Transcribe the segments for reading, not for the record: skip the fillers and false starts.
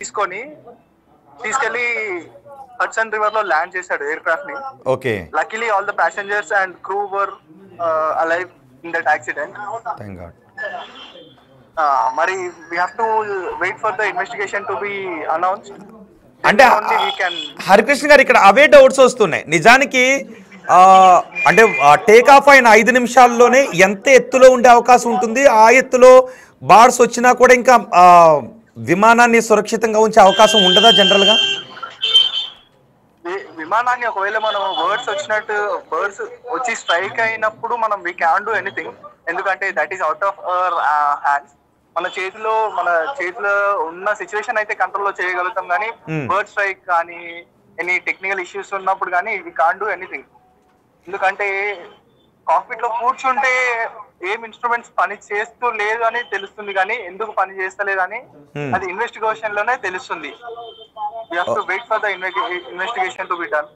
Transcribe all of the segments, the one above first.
తీసుకొని తీసుకెళ్లి Hudson river లో ల్యాండ్ చేశాడు ఎయిర్ క్రాఫ్ట్ ని. Okay. Luckily all the passengers and crew were alive in that accident. Thank god. మరి we have to wait for the investigation to be announced. అంటే హరికృష్ణ గారు ఇక్కడ అవే doubts వస్తున్నాయి నిజానికి. అంటే టేక్ ఆఫ్ అయిన 5 నిమిషాల్లోనే ఎంత ఎత్తులో ఉండే అవకాశం ఉంటుంది, ఆ ఎత్తులో బార్డ్స్ వచ్చినా కూడా ఇంకా విమానాన్ని సురక్షితంగా ఉంచే అవకాశం ఉండదా జనరల్ గా? విమానాన్ని ఒకవేళ మనం బర్డ్స్ వచ్చి స్ట్రైక్ అయినప్పుడు మనం వి క్యాన్ డూ ఎనీథింగ్, ఎందుకంటే that is out of our hands. మన చేతిలో ఉన్న సిచ్యువేషన్ అయితే కంట్రోల్ లో చేయగలుగుతాం, కానీ బర్డ్ స్ట్రైక్ కానీ ఎనీ టెక్నికల్ ఇష్యూస్ ఉన్నప్పుడు కానీ వి కాన్ డూ ఎనీథింగ్. ఎందుకంటే కాక్పిట్ లో కూర్చుంటే ఏం ఇన్స్ట్రుమెంట్స్ పని చేస్తూ లేదు అని తెలుస్తుంది, కానీ ఎందుకు పని చేస్తలేదని అది ఇన్వెస్టిగేషన్ లోనే తెలుస్తుంది. We have to wait for the investigation to be done.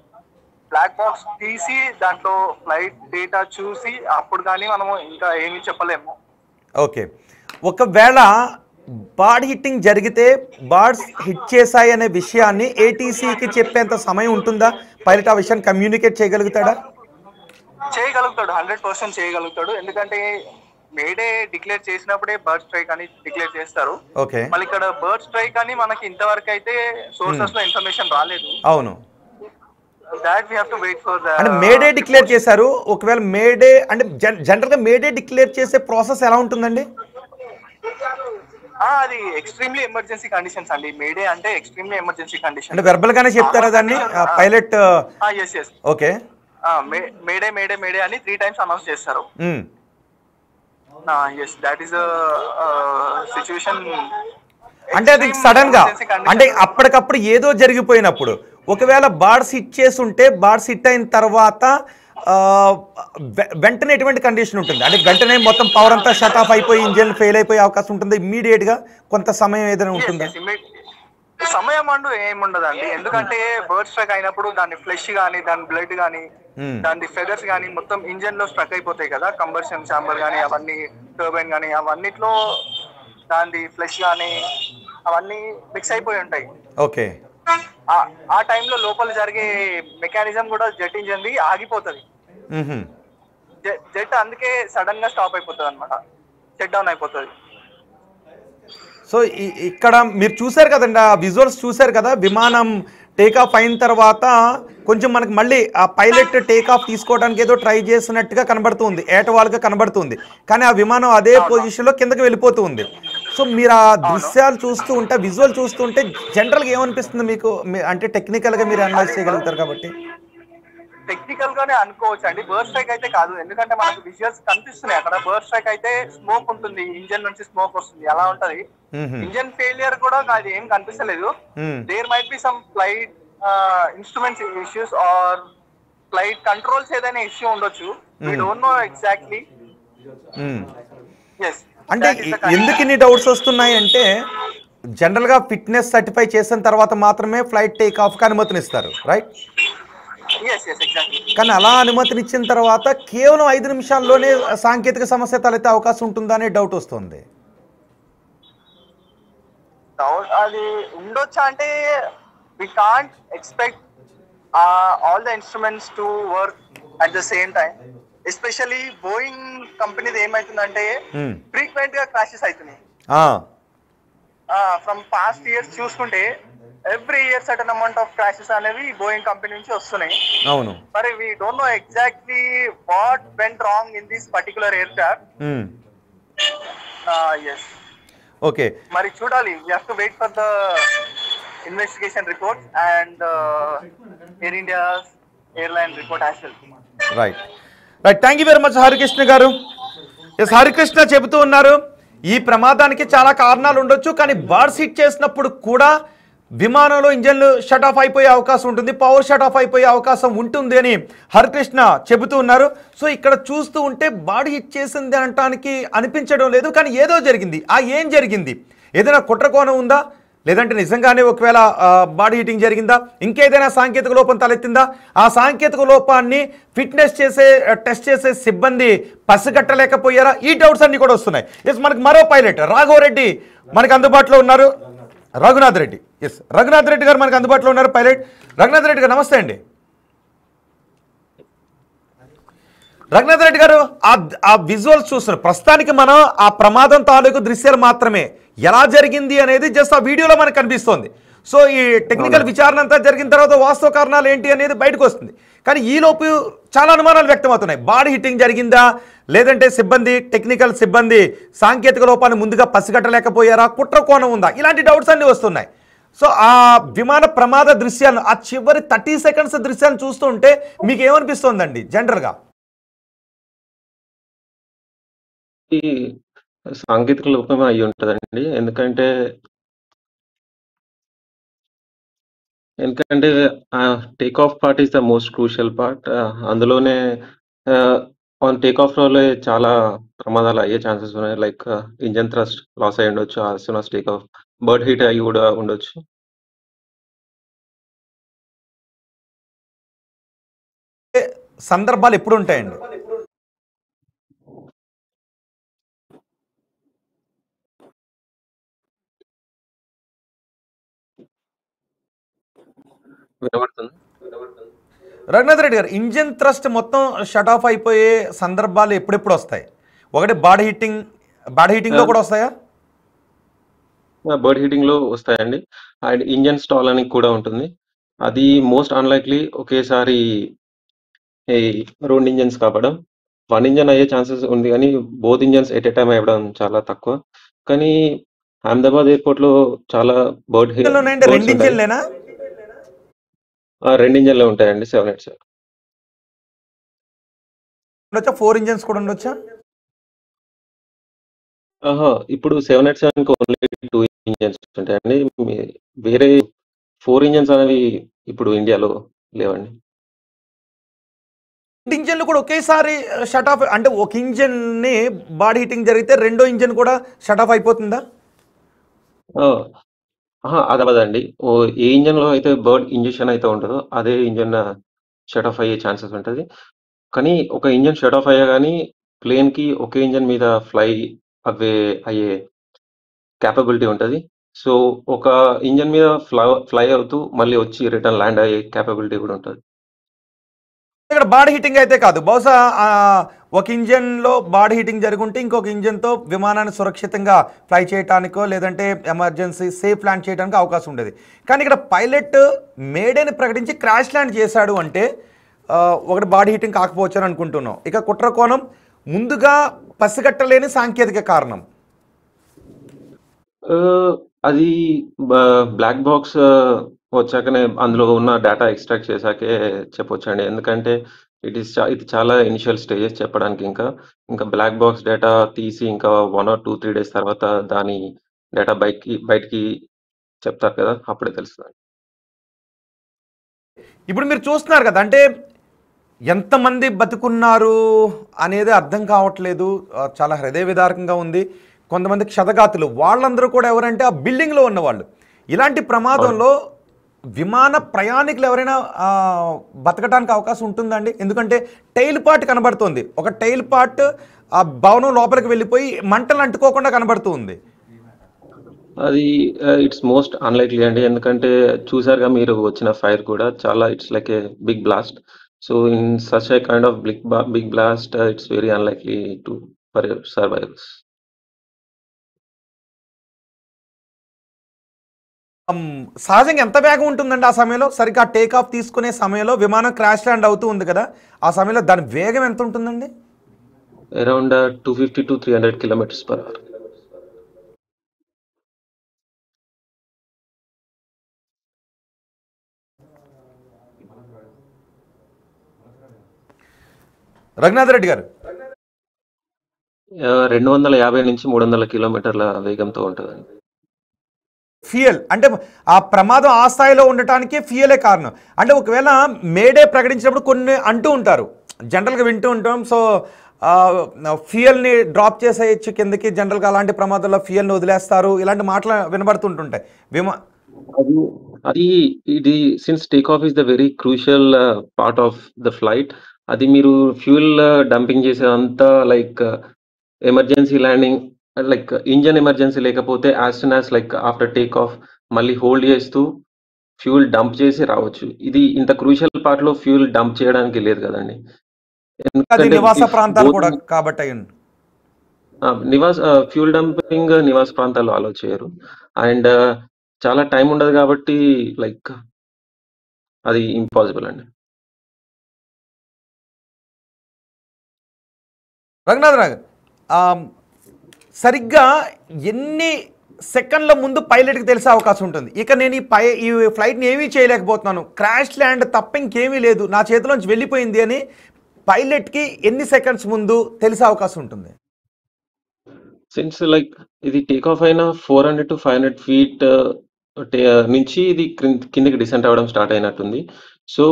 Black box తీసి దాంట్లో ఫ్లైట్ డేటా చూసి అప్పుడు కానీ మనము ఇంకా ఏమీ చెప్పలేము. ఓకే. ఒకవేళ బార్డ్ హిట్టింగ్ జరిగితే బార్డ్స్ హిట్ చేశాయి అనే విషయాన్ని ఏటీసీకి చెప్పేంత సమయం ఉంటుందా? పైలట్ ఆ విషయాన్ని కమ్యూనికేట్ చేయగలుగుతాడా? చేయగలుగుతాడు, 100% చేయగలుగుతాడు. ఎందుకంటే మేడే డిక్లేర్ చేసినప్పుడే బర్డ్ స్ట్రైక్ అని డిక్లేర్ చేస్తారు. ఓకే. మళ్ళీ ఇక్కడ బర్డ్ స్ట్రైక్ అని మనకి ఇంతవరకు అయితే సోర్సెస్ లో ఇన్ఫర్మేషన్ రాలేదు. అవును. That we have to wait for the అంటే మేడే డిక్లేర్ చేశారు. ఒకవేళ మేడే అంటే జనరల్ గా మేడే డిక్లేర్ చేసే ప్రాసెస్ ఎలా ఉంటుందండి? అది ఎక్స్ట్రీమ్లీ ఎమర్జెన్సీ కండిషన్స్ అండి. మేడే అంటే ఎక్స్ట్రీమ్లీ ఎమర్జెన్సీ కండిషన్. అంటే వెర్బల్ గానే చెప్తారా దాన్ని pilot? Yes yes. Okay. Mayday mayday mayday అని 3 times అనౌన్స్ చేస్తారు. Yes, that is situation. అంటే అది సడన్ గా అంటే అప్పటికప్పుడు ఏదో జరిగిపోయినప్పుడు ఒకవేళ బార్డ్స్ హిట్ చేసి ఉంటే బార్డ్స్ హిట్ అయిన తర్వాత వెంటనే ఎటువంటి కండిషన్ ఉంటుంది? అంటే వెంటనే మొత్తం పవర్ అంతా షట్ ఆఫ్ అయిపోయి ఇంజిన్ ఫెయిల్ అయిపోయే అవకాశం ఉంటుంది ఇమ్మీడియట్ గా? కొంత సమయం ఏదైనా ఉంటుందా? సమయం అంటూ ఏముండదండి, ఎందుకంటే బర్డ్ స్ట్రైక్ అయినప్పుడు దాని ఫ్లెష్ గానీ, దాని బ్లడ్ గానీ, దాని ఫెదర్స్ గానీ మొత్తం ఇంజిన్ లో స్ట్రక్ అయిపోతాయి కదా. కంబషన్ ఛాంబర్ గానీ, అవన్నీ టర్బైన్ గానీ, అవన్నిట్లో దాని ఫ్లెష్ గానీ అవన్నీ మిక్స్ అయిపోయి ఉంటాయి. ఓకే. ఆ టైంలో లోపల జరిగే మెకానిజం కూడా జెట్ ఇంజిన్ ది ఆగిపోతుంది. జెట్ అందుకే సడన్ గా స్టాప్ అయిపోతుంది అనమాట, షట్ డౌన్ అయిపోతుంది. సో ఇక్కడ మీరు చూసారు కదండి, ఆ విజువల్స్ చూసారు కదా, విమానం టేకాఫ్ అయిన తర్వాత కొంచెం మనకి మళ్ళీ ఆ పైలట్ టేకాఫ్ తీసుకోవడానికి ఏదో ట్రై చేసినట్టుగా కనబడుతుంది, ఏటవాలుగా కనబడుతుంది, కానీ ఆ విమానం అదే పొజిషన్లో కిందకి వెళ్ళిపోతూ ఉంది. సో మీరు ఆ దృశ్యాలు చూస్తూ ఉంటే, విజువల్ చూస్తూ ఉంటే జనరల్గా ఏమనిపిస్తుంది మీకు? అంటే టెక్నికల్గా మీరు అనలైజ్ చేయగలుగుతారు కాబట్టి. టెక్నికల్ గానే అనుకోవచ్చు అండి, బర్డ్ స్ట్రైక్ అయితే కాదు. ఎందుకంటే మనకు విజువల్స్ కనిపిస్తున్నాయి అక్కడ. బర్డ్ స్ట్రైక్ అయితే స్మోక్ ఉంటుంది, ఇంజన్ నుంచి స్మోక్ వస్తుంది, అలా ఉంటది. ఇంజన్ ఫెయిలియర్ కూడా అది ఏం కనిపిస్తలేదు. There might be some flight instruments issues or flight controls ఏదైనా ఇష్యూ ఉండొచ్చు. We don't know exactly. అంటే ఎందుకు ఇన్ని డౌట్స్ వస్తున్నాయి అంటే జనరల్ గా ఫిట్నెస్ సర్టిఫై చేసిన తర్వాత మాత్రమే ఫ్లైట్ టేక్ ఆఫ్ కి అనుమతినిస్తారు, రైట్? కానీ అలా అనుమతినిచ్చిన తర్వాత కేవలం 5 నిమిషాల్లోనే సాంకేతిక సమస్య తలెత్తే అవకాశం ఉంటుందా అనే డౌట్ వస్తుంది. అది ఉండొచ్చా అంటే we can't expect all the instruments to work at the same time. Especially Boeing company ఏమైతుందంటే ఫ్రీక్వెంట్ గా క్రాషెస్ అవుతున్నాయి. ఫ్రమ్ పాస్ట్ ఇయర్స్ చూసుకుంటే every year certain amount of crashes అనేవి బోయింగ్ కంపెనీ నుంచి వస్తున్నాయి. అవును. మరి we don't know exactly what went wrong in this particular aircraft. yes. Okay. మరి చూడాలి, we have to wait for the investigation report and Air India airline report as well. Right right, thank you very much Harikrishna గారు. Yes, Harikrishna చెబుతూ ఉన్నారు ఈ ప్రమాదానికి చాలా కారణాలు ఉండొచ్చు, కానీ బార్డ్స్ హిట్ చేసినప్పుడు కూడా విమానంలో ఇంజన్లు షట్ ఆఫ్ అయిపోయే అవకాశం ఉంటుంది, పవర్ షట్ ఆఫ్ అయిపోయే అవకాశం ఉంటుంది అని హరికృష్ణ చెబుతూ ఉన్నారు. సో ఇక్కడ చూస్తూ ఉంటే బాడీ హిట్ చేసింది అనటానికి అనిపించడం లేదు, కానీ ఏదో జరిగింది. ఆ ఏం జరిగింది? ఏదైనా కుట్రకోణం ఉందా, లేదంటే నిజంగానే ఒకవేళ బాడీ హీటింగ్ జరిగిందా, ఇంకేదైనా సాంకేతిక లోపం తలెత్తిందా? ఆ సాంకేతిక లోపాన్ని ఫిట్నెస్ టెస్ట్ చేసే సిబ్బంది పసిగట్టలేకపోయారా? ఈ డౌట్స్ అన్ని కూడా వస్తున్నాయి. ఎస్, మనకి మరో పైలట్ రాఘవరెడ్డి మనకు అందుబాటులో ఉన్నారు. రఘునాథ్ రెడ్డి. ఎస్, రఘునాథ్ రెడ్డి గారు మనకు అందుబాటులో ఉన్నారు, పైలట్. రఘునాథ్ రెడ్డి గారు నమస్తే అండి. రఘునాథ్ రెడ్డి గారు, ఆ విజువల్స్ చూస్తున్నారు ప్రస్తుతానికి. మనం ఆ ప్రమాదం తాలూకు దృశ్యాలు మాత్రమే, ఎలా జరిగింది అనేది జస్ట్ ఆ వీడియోలో మనకు కనిపిస్తోంది. సో ఈ టెక్నికల్ విచారణ అంతా జరిగిన తర్వాత వాస్తవ కారణాలు ఏంటి అనేది బయటకు వస్తుంది. కానీ ఈలోపు చాలా అనుమానాలు వ్యక్తమవుతున్నాయి. బాడీ హిట్టింగ్ జరిగిందా, లేదంటే టెక్నికల్ సిబ్బంది సాంకేతిక లోపాన్ని ముందుగా పసిగట్టలేకపోయారా, కుట్ర కోణం ఉందా, ఇలాంటి డౌట్స్ అన్నీ వస్తున్నాయి. సో ఆ విమాన ప్రమాద దృశ్యాలను, ఆ చివరి 30 సెకండ్స్ దృశ్యాన్ని చూస్తుంటే మీకు ఏమనిపిస్తోందండి జనరల్గా? ఈ సాంకేతిక లోపం అయ్యి ఉంటదండి. ఎందుకంటే take off part is the most crucial part. అందులోనే ఆన్ టేక్ ఆఫ్‌లోనే చాలా ప్రమాదాలు అయ్యే ఛాన్సెస్ ఉన్నాయి. లైక్ ఇంజిన్ థ్రస్ట్ లాస్ అయ్యి ఉండొచ్చు. As soon as take off bird hit అయ్యి కూడా ఉండొచ్చు. సందర్భాలు ఎప్పుడు ఉంటాయండి? వినబడుతుందా? రఘునాథ్ రెడ్డి గారు, ఇంజిన్ థ్రస్ట్ మొత్తం షట్ ఆఫ్ అయిపోయే సందర్భాలు ఎప్పుడెప్పుడు వస్తాయి? ఒకటి బాడీ హీటింగ్లో కూడా వస్తాయా? బర్డ్ హీటింగ్‌లో వస్తాయండి. అండ్ ఇంజిన్ స్టాల్ అని కూడా ఉంటుంది. అది మోస్ట్ అన్‌లైక్లీ ఒకేసారి ఈ 2 ఇంజిన్స్ కావడం. 1 ఇంజిన్ అయ్యే ఛాన్సెస్ ఉంది గానీ, both engines at a time అవ్వడం చాలా తక్కువ. కానీ అహ్మదాబాద్ ఎయిర్‌పోర్ట్‌లో చాలా బర్డ్ హి ఉన్నాయండి, బర్డ్స్ 2 ఉంటాయి. ఇంజిన్లేనా? 2 ఇంజిన్‌లే ఉంటాయండి 787. ఉండొచ్చా? 4 ఇంజిన్స్ కూడా ఉండొచ్చా? ఇప్పుడు 787కి ఓన్లీ 2 ఇంజిన్స్ ఉంటాయండి. వేరే 4 ఇంజిన్స్ అనేవి ఇప్పుడు ఇండియాలో లేవండి. 2 ఇంజిన్లు కూడా ఒకేసారి షట్ ఆఫ్, అంటే ఒక ఇంజిన్ని బాడీ హీటింగ్ జరిగితే రెండో ఇంజిన్ కూడా షట్ ఆఫ్ అయిపోతుందా? ఆ! అది అవ్వదండి. ఏ ఇంజిన్‌లో అయితే బర్డ్ ఇంజెక్షన్ అయితే ఉంటదో, అదే ఇంజిన్ షట్ ఆఫ్ అయ్యే ఛాన్సెస్ ఉంటది. కానీ ఒక ఇంజిన్ షట్ ఆఫ్ అయ్యా గానీ, ప్లేన్‌కి ఒకే ఇంజిన్ మీద అవ్వే అయ్యే కేపబిలిటీ ఉంటది. సో, ఒక ఇంజిన్ మీద ఫ్లై అవుతూ మళ్ళీ వచ్చి రిటర్న్ ల్యాండ్ అయ్యే కేపబిలిటీ కూడా ఉంటది. ఇక్కడ బాడీ హీటింగ్ అయితే కాదు, బహుశా ఒక ఇంజన్లో బాడీ హీటింగ్ జరుగుంటే ఇంకొక ఇంజన్తో విమానాన్ని సురక్షితంగా ఫ్లై చేయడానికో లేదంటే ఎమర్జెన్సీ సేఫ్ ల్యాండ్ చేయడానికి అవకాశం ఉండేది. కానీ ఇక్కడ పైలట్ మేడేని ప్రకటించి క్రాష్ ల్యాండ్ చేశాడు అంటే ఒకటి బాడీ హీటింగ్ కాకపోవచ్చు అని అనుకుంటున్నాం. ఇక కుట్ర కోణం ముందుగా పసిగట్టలేని సాంకేతిక కారణం. అది బ్లాక్ బాక్స్ వచ్చాకనే అందులో ఉన్న డేటా ఎక్స్ట్రాక్ట్ చేశాకే చెప్పొచ్చండి. ఎందుకంటే ఇది చాలా ఇనిషియల్ స్టేజెస్ చెప్పడానికి ఇంకా బ్లాక్ బాక్స్ డేటా తీసి ఇంకా 1 ఆర్ 2, 3 డేస్ తర్వాత దాని డేటా బయటికి చెప్తారు కదా! అప్పుడే తెలుస్తది. ఇప్పుడు మీరు చూస్తున్నారు కదా, అంటే ఎంతమంది బతుకున్నారు అనేది అర్థం కావట్లేదు. చాలా హృదయ విదారకంగా ఉంది. కొంతమంది క్షతగాతులు, వాళ్ళందరూ కూడా ఎవరంటే ఆ బిల్డింగ్లో ఉన్నవాళ్ళు. ఇలాంటి ప్రమాదంలో విమాన ప్రయాణికులు ఎవరైనా బతకడానికి అవకాశం ఉంటుందండి? ఎందుకంటే టైల్ పార్ట్ కనబడుతుంది, ఒక టైల్ పార్ట్ ఆ భవనం లోపలికి వెళ్ళిపోయి మంటలు అంటుకోకుండా కనబడుతూ ఉంది. అది ఇట్స్ మోస్ట్ అన్‌లైక్లీ అండి. ఎందుకంటే చూసారుగా మీరు వచ్చిన ఫైర్ కూడా చాలా it's like a big blast. So, in such a kind of big blast it's very unlikely for survivors. సహజంగా ఎంత వేగం ఉంటుందండి ఆ సమయంలో? సరిగ్గా టేక్ ఆఫ్ తీసుకునే సమయంలో విమానం క్రాష్ ల్యాండ్ అవుతూ ఉంది కదా, ఆ సమయంలో దాని వేగం ఎంత ఉంటుందండి? Around 250-300 kilometres per hour. Raghunath Reddy గారు, 250-300 కిలోమీటర్ల వేగంతో ఉంటదండి. ఫ్యూయల్ అంటే ఆ ప్రమాదం ఆ స్థాయిలో ఉండటానికి ఫ్యూయలే కారణం. అంటే ఒకవేళ మేడే ప్రకటించినప్పుడు కొన్ని అంటూ ఉంటారు, జనరల్గా వింటూ ఉంటాం. సో ఫ్యూయల్ని డ్రాప్ చేసేయచ్చు కిందకి, జనరల్గా అలాంటి ప్రమాదాల్లో ఫ్యూయల్ని వదిలేస్తారు, ఇలాంటి మాటలు వినబడుతుంటుంటాయి. అది ఇది since take off is the very crucial part of the flight. అది మీరు ఫ్యూయల్ డంపింగ్ చేసేదంతా like emergency landing, like engine emergency లేకపోతే as soon as like after take off మళ్ళీ హోల్డ్ చేస్తూ ఫ్యూల్ డంప్ చేసి రావచ్చు. ఇది ఇంత క్రూషియల్ పార్ట్‌లో ఫ్యూల్ డంప్ చేయడానికి లేదు కదండీ. అది ఎందుకంటే నివాస ప్రాంతాలు బోత్ కూడా కాబట్టి అయ్యుండు. ఫ్యూల్ డంపింగ్ నివాస ప్రాంతాల్లో అలో చేయరు. అండ్ చాలా టైం ఉండదు కాబట్టి లైక్ అది ఇంపాసిబుల్ అండి. రఘునాథరావు గారు, సరిగ్గా ఎన్ని సెకండ్ల ముందు పైలట్కి తెలిసే అవకాశం ఉంటుంది? ఇక నేను ఈ ఫ్లైట్ని ఏమీ చేయలేకపోతున్నాను, క్రాష్ ల్యాండ్ తప్ప ఇంకేమీ లేదు, నా చేతిలోంచి వెళ్ళిపోయింది అని పైలట్కి ఎన్ని సెకండ్స్ ముందు తెలిసే అవకాశం ఉంటుంది? సిన్స్ లైక్ ఇది టేక్ ఆఫ్ అయిన 400 to 500 ఫీట్ నుంచి ఇది కిందకి డిసెంట్ అవ్వడం స్టార్ట్ అయినట్టుంది. సో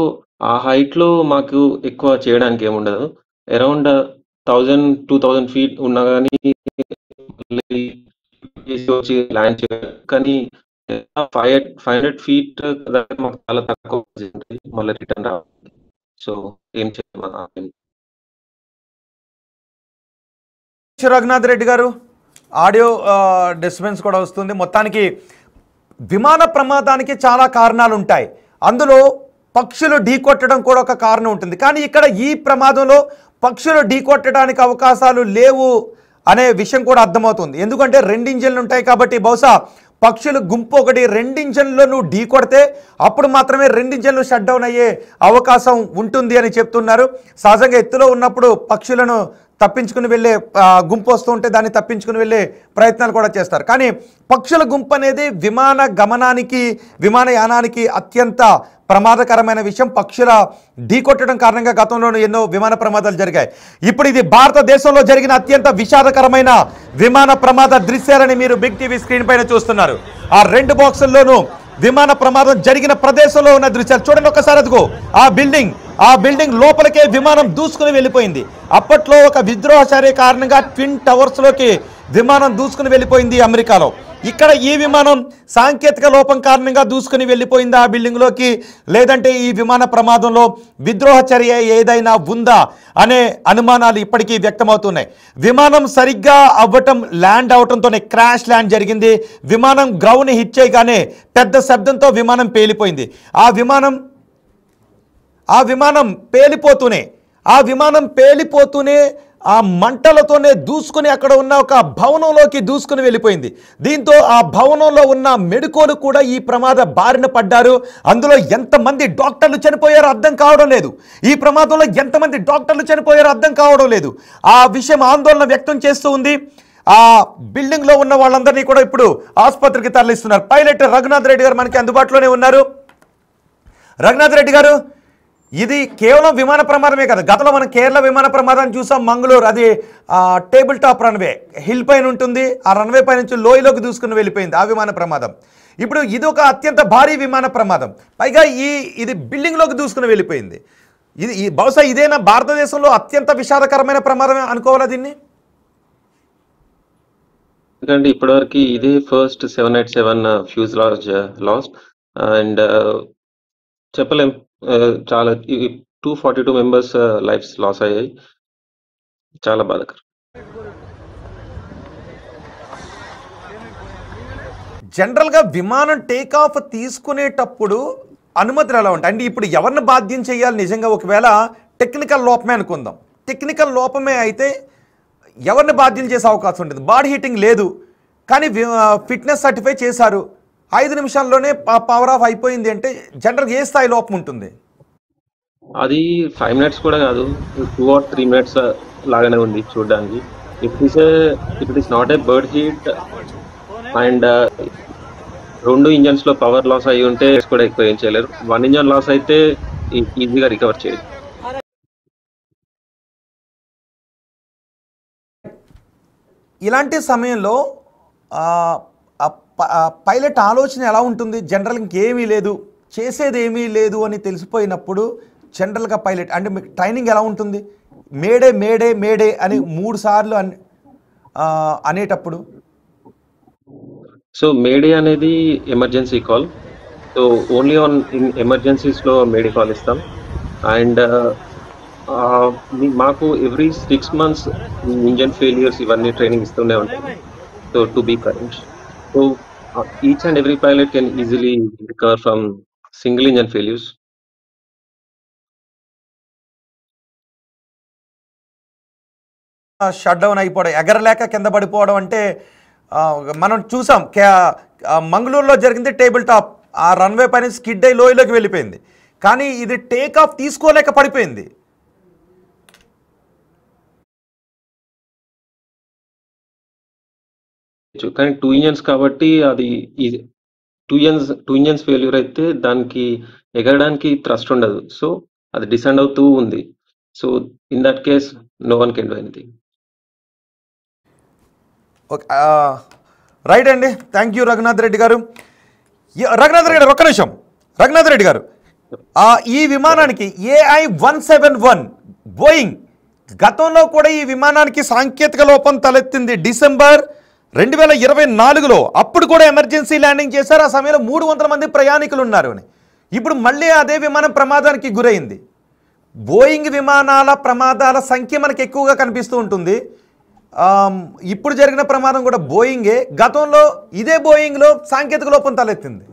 ఆ హైట్లో మాకు ఎక్కువ చేయడానికి ఏముండదు. అరౌండ్ 1000-2000 ఫీట్ ఉన్నా కానీ వచ్చి ల్యాండ్ చేయాలి. కానీ 500 ఫీట్ మాకు చాలా తక్కువ ఉంటుంది మళ్ళీ రిటర్న్ రావాలి. సో ఏం చేయాలి? రఘునాథ్ రెడ్డి గారు, ఆడియో డిస్టర్బెన్స్ కూడా వస్తుంది. మొత్తానికి విమాన ప్రమాదానికి చాలా కారణాలు ఉంటాయి, అందులో పక్షులు ఢీకొట్టడం కూడా ఒక కారణం ఉంటుంది. కానీ ఇక్కడ ఈ ప్రమాదంలో పక్షులు ఢీకొట్టడానికి అవకాశాలు లేవు అనే విషయం కూడా అర్థమవుతుంది. ఎందుకంటే 2 ఇంజన్లు ఉంటాయి కాబట్టి బహుశా పక్షులు గుంపు ఒకటి 2 ఇంజన్లు నువ్వు ఢీ కొడితే అప్పుడు మాత్రమే 2 ఇంజన్లు షట్ డౌన్ అయ్యే అవకాశం ఉంటుంది అని చెప్తున్నారు. సహజంగా ఎత్తులో ఉన్నప్పుడు పక్షులను తప్పించుకుని వెళ్ళే గుంపు వస్తూ ఉంటే దాన్ని తప్పించుకుని వెళ్ళే ప్రయత్నాలు కూడా చేస్తారు. కానీ పక్షుల గుంపు అనేది విమాన గమనానికి, విమానయానానికి అత్యంత ప్రమాదకరమైన విషయం. పక్షుల ఢీకొట్టడం కారణంగా గతంలోనూ ఎన్నో విమాన ప్రమాదాలు జరిగాయి. ఇప్పుడు ఇది భారతదేశంలో జరిగిన అత్యంత విషాదకరమైన విమాన ప్రమాద దృశ్యాలని మీరు బిగ్ టీవీ స్క్రీన్ పైన చూస్తున్నారు. ఆ 2 బాక్సుల్లోనూ విమాన ప్రమాదం జరిగిన ప్రదేశంలో ఉన్న దృశ్యాలు చూడండి ఒకసారి. అదిగో ఆ బిల్డింగ్ లోపలికే విమానం దూసుకుని వెళ్ళిపోయింది. అప్పట్లో ఒక విద్రోహ చర్య కారణంగా ట్విన్ టవర్స్లోకి విమానం దూసుకుని వెళ్ళిపోయింది అమెరికాలో. ఇక్కడ ఈ విమానం సాంకేతిక లోపం కారణంగా దూసుకుని వెళ్ళిపోయింది ఆ బిల్డింగ్లోకి, లేదంటే ఈ విమాన ప్రమాదంలో విద్రోహ చర్య ఏదైనా ఉందా అనే అనుమానాలు ఇప్పటికీ వ్యక్తమవుతున్నాయి. విమానం సరిగ్గా ల్యాండ్ అవటంతోనే క్రాష్ ల్యాండ్ జరిగింది. విమానం గ్రౌండ్ని హిట్ చేయగానే పెద్ద శబ్దంతో విమానం పేలిపోయింది. ఆ విమానం పేలిపోతూనే ఆ మంటలతోనే దూసుకుని అక్కడ ఉన్న ఒక భవనంలోకి దూసుకుని వెళ్ళిపోయింది. దీంతో ఆ భవనంలో ఉన్న మెడికోలు కూడా ఈ ప్రమాద బారిన పడ్డారు. అందులో ఎంతమంది డాక్టర్లు చనిపోయారో అర్థం కావడం లేదు. ఈ ప్రమాదంలో ఎంతమంది డాక్టర్లు చనిపోయారో అర్థం కావడం లేదు. ఆ విషయం ఆందోళన వ్యక్తం చేస్తూ ఉంది. ఆ బిల్డింగ్లో ఉన్న వాళ్ళందరినీ కూడా ఇప్పుడు ఆసుపత్రికి తరలిస్తున్నారు. పైలట్ రఘునాథ్ రెడ్డి గారు మనకి అందుబాటులోనే ఉన్నారు. రఘునాథ్ రెడ్డి గారు, ఇది కేవలం విమాన ప్రమాదమే కదా, గతంలో మనం కేరళ విమాన ప్రమాదాన్ని చూసాం. మంగళూరు, అది టేబుల్ టాప్ రన్వే, హిల్ పైన ఉంటుంది. ఆ రన్వే పై నుంచి లోయలోకి దూసుకుని వెళ్ళిపోయింది ఆ విమాన ప్రమాదం. ఇప్పుడు ఇది ఒక అత్యంత భారీ విమాన ప్రమాదం, పైగా ఇది బిల్డింగ్లోకి దూసుకుని వెళ్ళిపోయింది. బహుశా ఇదేనా భారతదేశంలో అత్యంత విషాదకరమైన ప్రమాదం అనుకోవాలా దీన్ని? ఎందుకంటే ఇప్పటివరకు ఇదే ఫస్ట్ 787 ఫ్యూజ్ లాస్ట్ అండ్ చెప్పలేం. చాలా 242 మెంబర్స్ లైఫ్స్ లాస్ అయ్యాయి. చాలా బాధాకరం. జనరల్గా విమానం టేక్ ఆఫ్ తీసుకునేటప్పుడు అనుమతులు ఎలా ఉంటాయి? అంటే ఇప్పుడు ఎవరిని బాధ్యం చేయాలి? నిజంగా ఒకవేళ టెక్నికల్ లోపమే అనుకుందాం, టెక్నికల్ లోపమే అయితే ఎవరిని బాధ్యం చేసే అవకాశం ఉంటుంది? బాడీ హీటింగ్ లేదు కానీ ఫిట్నెస్ సర్టిఫై చేశారు, 5 నిమిషాల్లోనే పవర్ ఆఫ్ అయిపోయింది అంటే జనరల్గా ఏ స్థాయి లోపం ఉంటుంది? అది 5 మినిట్స్ కూడా కాదు, 2 or 3 మినిట్స్ లాగానే ఉంది చూడడానికి. It is not a bird heat and 2 engines లో పవర్ లాస్ అయ్యి ఉంటే కూడా ఎక్కువ ఏం చేయలేరు. 1 ఇంజన్ లాస్ అయితే ఈజీగా రికవర్ చేయదు. ఇలాంటి సమయంలో పైలట్ ఆలోచన ఎలా ఉంటుంది? జనరల్ ఇంకేమీ లేదు, చేసేది ఏమీ లేదు అని తెలిసిపోయినప్పుడు జనరల్గా పైలట్ అంటే మీకు ట్రైనింగ్ ఎలా ఉంటుంది? మేడే మేడే మేడే అని 3 సార్లు అనేటప్పుడు. సో మేడే అనేది emergency call. So only in ఎమర్జెన్సీస్లో మేడే కాల్ ఇస్తాం. అండ్ మాకు ఎవ్రీ 6 months ఇంజన్ ఫెయిలియర్స్ ఇవన్నీ ట్రైనింగ్ ఇస్తూనే ఉంటాయి. So to be current. So each and every pilot can easily recover from single engine failures. Shut down అయిపోవడం, ఎగరలేక కింద పడిపోవడం అంటే మనం చూసాం. మంగళూరులో జరిగింది టేబుల్ టాప్, ఆ రన్వే పైన స్కిడ్ అయి లోయలోకి వెళ్ళిపోయింది. కానీ ఇది టేక్ ఆఫ్ తీసుకోలేక పడిపోయింది. కానీ 2 ఇంజన్స్ కాబట్టి అది 2 ఇంజన్స్ ఫెయిల్యూర్ అయితే దానికి ఎగరడానికి థ్రస్ట్ ఉండదు. సో అది డిసెండ్ అవుతూ ఉంది. So in that case no one can do anything. Okay, right అండి. థ్యాంక్ యూ రఘునాథ్ రెడ్డి గారు. రఘునాథ్ రెడ్డి గారు ఒక్క నిమిషం. రఘునాథ్ రెడ్డి గారు, ఈ విమానానికి AI-171 బోయింగ్, గతంలో కూడా ఈ విమానానికి సాంకేతిక లోపం తలెత్తింది డిసెంబర్ 2024లో. అప్పుడు కూడా ఎమర్జెన్సీ ల్యాండింగ్ చేశారు. ఆ సమయంలో 300 మంది ప్రయాణికులు ఉన్నారు అని. ఇప్పుడు మళ్ళీ అదే విమానం ప్రమాదానికి గురైంది. బోయింగ్ విమానాల ప్రమాదాల సంఖ్య మనకి ఎక్కువగా కనిపిస్తూ ఉంటుంది. ఇప్పుడు జరిగిన ప్రమాదం కూడా బోయింగే. గతంలో ఇదే బోయింగ్లో సాంకేతిక లోపం తలెత్తింది.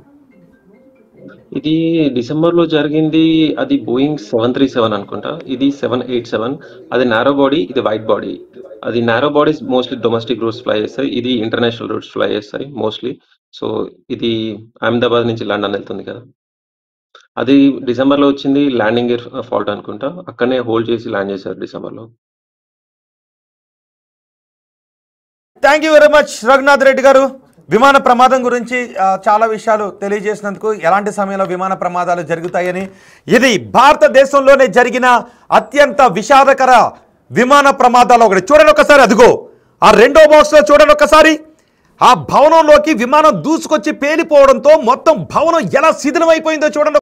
ఇది డిసెంబర్లో జరిగింది. అది బోయింగ్ 737 అనుకుంటా. ఇది 787. అది నారో బాడీ, ఇది వైడ్ బాడీ. అది narrow bodies mostly domestic roots fly చేస్తాయి, ఇది ఇంటర్నేషనల్ రూట్స్ ఫ్లై చేస్తాయి మోస్ట్లీ. సో ఇది అహ్మదాబాద్ నుంచి లండన్ వెళ్తుంది కదా. అది డిసెంబర్లో వచ్చింది. ల్యాండింగ్ గేర్ ఫాల్ట్ అనుకుంటా. అక్కడనే హోల్డ్ చేసి ల్యాండ్ చేశారు డిసెంబర్లో. Thank you very much Raghunath Reddy గారు. విమాన ప్రమాదం గురించి చాలా విషయాలు తెలియజేసినందుకు, ఎలాంటి సమయంలో విమాన ప్రమాదాలు జరుగుతాయని. ఇది భారతదేశంలోనే జరిగిన అత్యంత విషాదకర విమాన ప్రమాదాలు ఒకటి. చూడండి ఒకసారి, అదిగో ఆ రెండో బాక్స్లో చూడండి ఒకసారి. ఆ భవనంలోకి విమానం దూసుకొచ్చి పేలిపోవడంతో మొత్తం భవనం ఎలా శిథిలమైపోయిందో చూడండి.